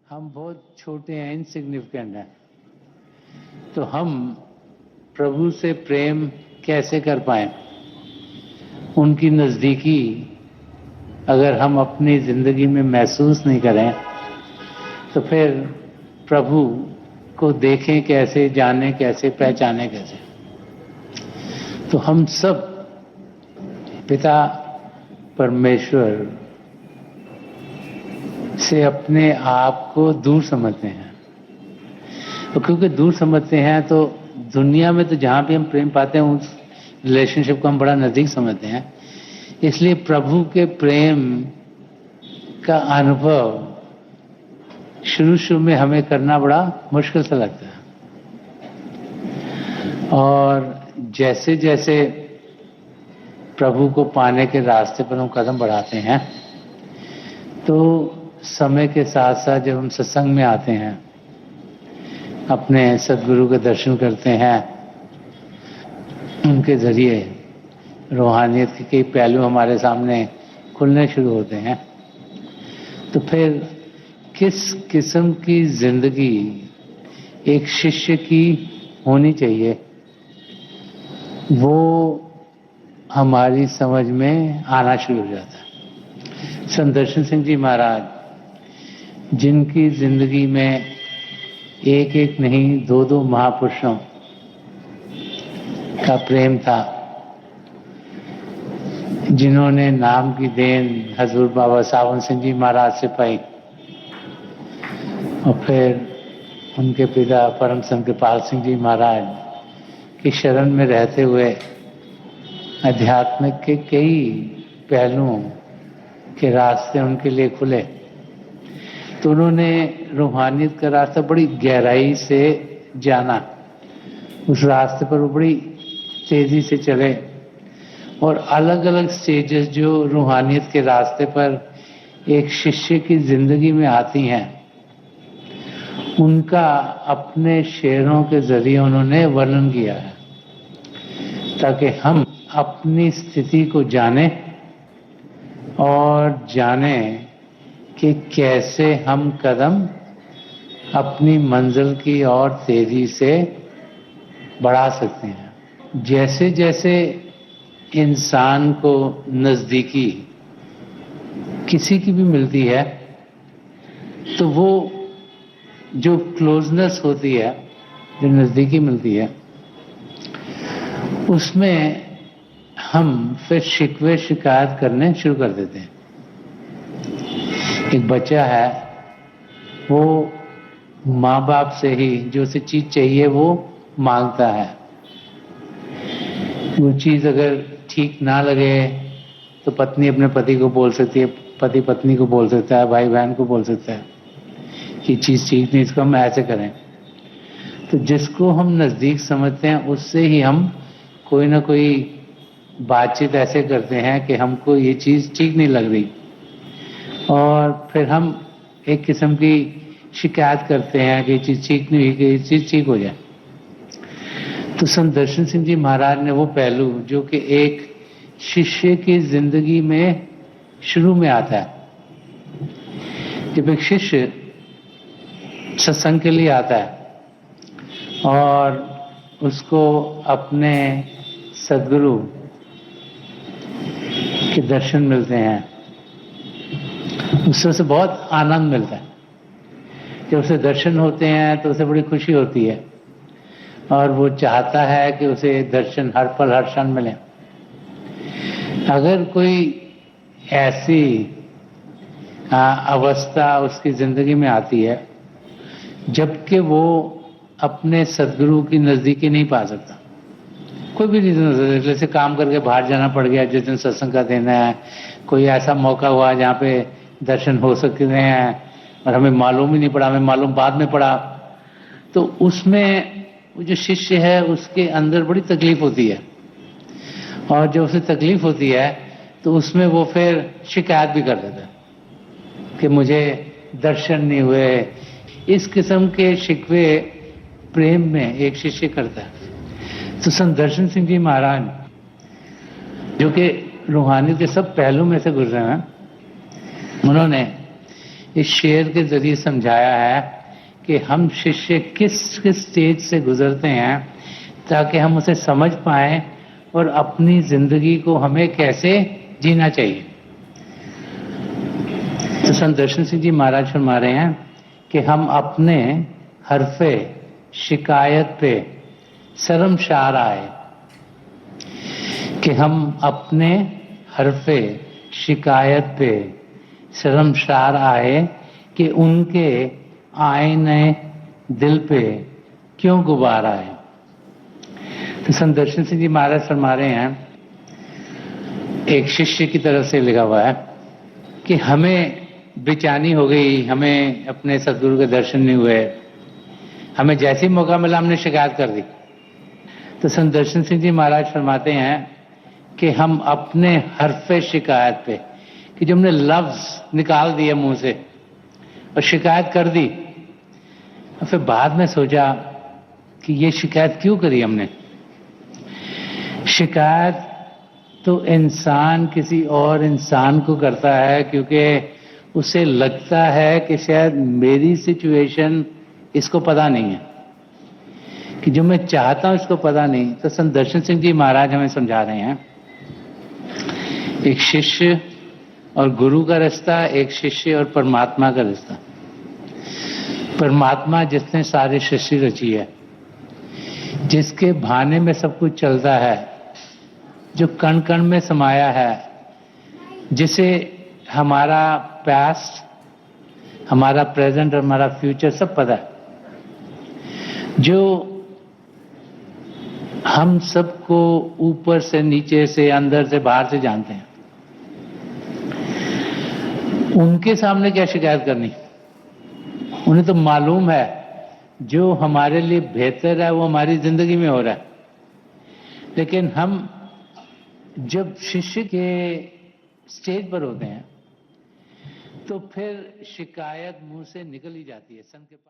हम बहुत छोटे हैं, इनसिग्निफिकेंट हैं, तो हम प्रभु से प्रेम कैसे कर पाए? उनकी नज़दीकी अगर हम अपनी जिंदगी में महसूस नहीं करें तो फिर प्रभु को देखें कैसे, जाने कैसे, पहचाने कैसे? तो हम सब पिता परमेश्वर से अपने आप को दूर समझते हैं, तो क्योंकि दूर समझते हैं तो दुनिया में तो जहां भी हम प्रेम पाते हैं उस रिलेशनशिप को हम बड़ा नजदीक समझते हैं। इसलिए प्रभु के प्रेम का अनुभव शुरू में हमें करना बड़ा मुश्किल सा लगता है, और जैसे जैसे प्रभु को पाने के रास्ते पर हम कदम बढ़ाते हैं तो समय के साथ साथ जब हम सत्संग में आते हैं, अपने सदगुरु के दर्शन करते हैं, उनके जरिए रूहानियत के कई पहलू हमारे सामने खुलने शुरू होते हैं, तो फिर किस किस्म की जिंदगी एक शिष्य की होनी चाहिए वो हमारी समझ में आना शुरू हो जाता है। संत दर्शन सिंह जी महाराज, जिनकी जिंदगी में एक एक नहीं दो दो महापुरुषों का प्रेम था, जिन्होंने नाम की देन हजूर बाबा सावन सिंह जी महाराज से पाई और फिर उनके पिता परम संत कृपाल सिंह जी महाराज की शरण में रहते हुए अध्यात्म के कई पहलुओं के रास्ते उनके लिए खुले, तो उन्होंने रूहानियत का रास्ता बड़ी गहराई से जाना। उस रास्ते पर वो बड़ी तेजी से चले और अलग अलग स्टेजेस जो रूहानियत के रास्ते पर एक शिष्य की जिंदगी में आती हैं, उनका अपने शेरों के जरिए उन्होंने वर्णन किया है, ताकि हम अपनी स्थिति को जाने और जाने कि कैसे हम कदम अपनी मंजिल की ओर तेजी से बढ़ा सकते हैं। जैसे जैसे इंसान को नज़दीकी किसी की भी मिलती है तो वो जो क्लोजनेस होती है, जो नज़दीकी मिलती है, उसमें हम फिर शिकवे शिकायत करने शुरू कर देते हैं। एक बच्चा है, वो माँ बाप से ही जो उसे चीज चाहिए वो मांगता है। वो चीज अगर ठीक ना लगे तो पत्नी अपने पति को बोल सकती है, पति पत्नी को बोल सकता है, भाई बहन को बोल सकता है कि चीज ठीक नहीं, इसको हम ऐसे करें। तो जिसको हम नजदीक समझते हैं उससे ही हम कोई ना कोई बातचीत ऐसे करते हैं कि हमको ये चीज ठीक नहीं लग रही, और फिर हम एक किस्म की शिकायत करते हैं कि ये चीज ठीक नहीं हुई, कि ये चीज ठीक हो जाए। तो संत दर्शन सिंह जी महाराज ने वो पहलू जो कि एक शिष्य की जिंदगी में शुरू में आता है, जब एक शिष्य सत्संग के लिए आता है और उसको अपने सदगुरु के दर्शन मिलते हैं, उससे बहुत आनंद मिलता है। जब उसे दर्शन होते हैं तो उसे बड़ी खुशी होती है और वो चाहता है कि उसे दर्शन हर पल हर क्षण मिले। अगर कोई ऐसी अवस्था उसकी जिंदगी में आती है जबकि वो अपने सदगुरु की नजदीकी नहीं पा सकता, कोई भी रीजन हो सकता है, जैसे काम करके बाहर जाना पड़ गया, जिस दिन सत्संग का देना है, कोई ऐसा मौका हुआ जहाँ पे दर्शन हो सकते हैं और हमें मालूम ही नहीं पड़ा, हमें मालूम बाद में पड़ा, तो उसमें वो जो शिष्य है उसके अंदर बड़ी तकलीफ होती है, और जब उसे तकलीफ होती है तो उसमें वो फिर शिकायत भी कर देता है कि मुझे दर्शन नहीं हुए। इस किस्म के शिकवे प्रेम में एक शिष्य करता है। तो संत दर्शन सिंह जी महाराज, जो कि रूहानी के सब पहलू में से गुजरे हैं, उन्होंने इस शेर के जरिए समझाया है कि हम शिष्य किस किस स्टेज से गुजरते हैं ताकि हम उसे समझ पाएं और अपनी जिंदगी को हमें कैसे जीना चाहिए। तो संत दर्शन सिंह जी महाराज फरमा रहे हैं कि हम अपने हरफे शिकायत पे शर्मसार आए, कि हम अपने हरफे शिकायत पे शर्मसार आए कि उनके आईने दिल पे क्यों गुबार आए। तो संत दर्शन सिंह जी महाराज फरमा रहे हैं, एक शिष्य की तरफ से लिखा हुआ है कि हमें बेचैनी हो गई, हमें अपने सदगुरु के दर्शन नहीं हुए, हमें जैसे ही मौका मिला हमने शिकायत कर दी। तो संत दर्शन सिंह जी महाराज फरमाते हैं कि हम अपने हरफे शिकायत पे, कि जो हमने लफ्ज निकाल दिए मुंह से और शिकायत कर दी, और फिर बाद में सोचा कि ये शिकायत क्यों करी हमने। शिकायत तो इंसान किसी और इंसान को करता है क्योंकि उसे लगता है कि शायद मेरी सिचुएशन इसको पता नहीं है, कि जो मैं चाहता हूं इसको पता नहीं। तो संत दर्शन सिंह जी महाराज हमें समझा रहे हैं, एक शिष्य और गुरु का रिश्ता, एक शिष्य और परमात्मा का रिश्ता। परमात्मा जिसने सारी सृष्टि रची है, जिसके भाने में सब कुछ चलता है, जो कण कण में समाया है, जिसे हमारा पास्ट, हमारा प्रेजेंट और हमारा फ्यूचर सब पता है, जो हम सबको ऊपर से नीचे से अंदर से बाहर से जानते हैं, उनके सामने क्या शिकायत करनी। उन्हें तो मालूम है जो हमारे लिए बेहतर है वो हमारी जिंदगी में हो रहा है। लेकिन हम जब शिष्य के स्टेज पर होते हैं तो फिर शिकायत मुंह से निकल ही जाती है। संत के पास